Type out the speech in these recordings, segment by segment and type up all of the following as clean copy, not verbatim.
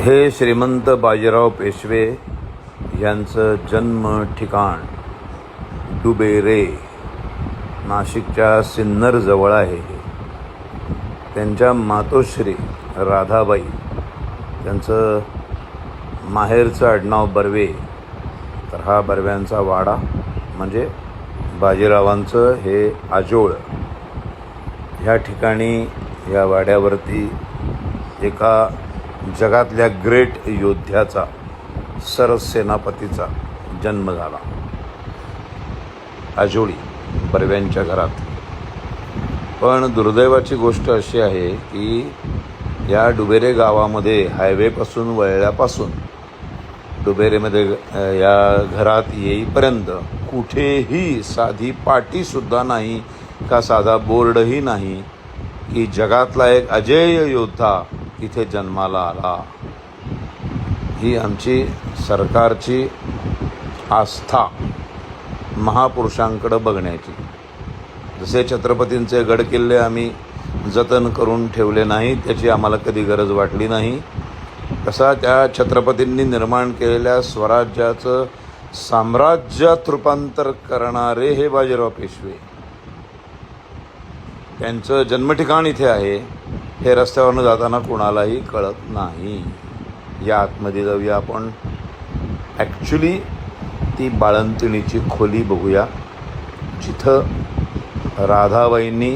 हे श्रीमंत बाजीराव पेशवे यांचं जन्म ठिकाण डुबेरे नाशिकच्या सिन्नरजवळ आहे. त्यांच्या मातोश्री राधाबाई, त्यांचं माहेरचं आडनाव बर्वे, तर हा बर्व्यांचा वाडा म्हणजे बाजीरावांचं हे आजोळ. ह्या ठिकाणी या वाड्यावरती एका जगातल्या ग्रेट योद्ध्याचा, सरसेनापतीचा जन्म झाला आजोळी बर्व्यांच्या घरात. पण दुर्दैवाची गोष्ट अशी आहे की या डुबेरे गावामध्ये हायवेपासून वळल्यापासून डुबेरेमध्ये या घरात येईपर्यंत कुठेही साधी पाटीसुद्धा नाही का साधा बोर्डही नाही की जगातला एक अजेय योद्धा इथे जन्माला आला. ही आमची सरकारची आस्था महापुरुषांकडे बघण्याची. जसे छत्रपतींचे गडकिल्ले आम्ही जतन करून ठेवले नाही, त्याची आम्हाला कधी गरज वाटली नाही, तसा त्या छत्रपतींनी निर्माण केलेल्या स्वराज्याचं साम्राज्यात रूपांतर करणारे हे बाजीराव पेशवे. त्यांचं जन्मठिकाण इथे आहे हे रस्त्यावरनं जाताना कोणालाही कळत नाही. या आतमध्ये जाऊया आपण. ॲक्च्युली ती बाळंतिणीची खोली बघूया जिथं राधाबाईंनी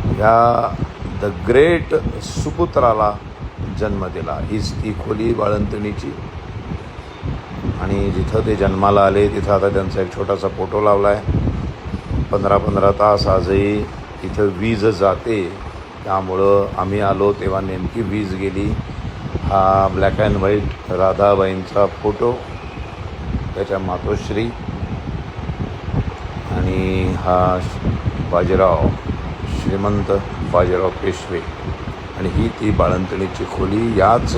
ह्या द ग्रेट सुपुत्राला जन्म दिला. हीच ती खोली बाळंतिणीची. आणि जिथं ते जन्माला आले तिथं आता त्यांचा एक छोटासा फोटो लावला आहे. 15-15 तास आजही इथं वीज जाते, त्यामुळं आम्ही आलो तेव्हा नेमकी वीज गेली. हा ब्लॅक अँड व्हाईट राधाबाईंचा फोटो, त्याच्या मातोश्री, आणि हा बाजीराव, श्रीमंत बाजीराव पेशवे. आणि ही ती बाळंतिणीची खोली. याच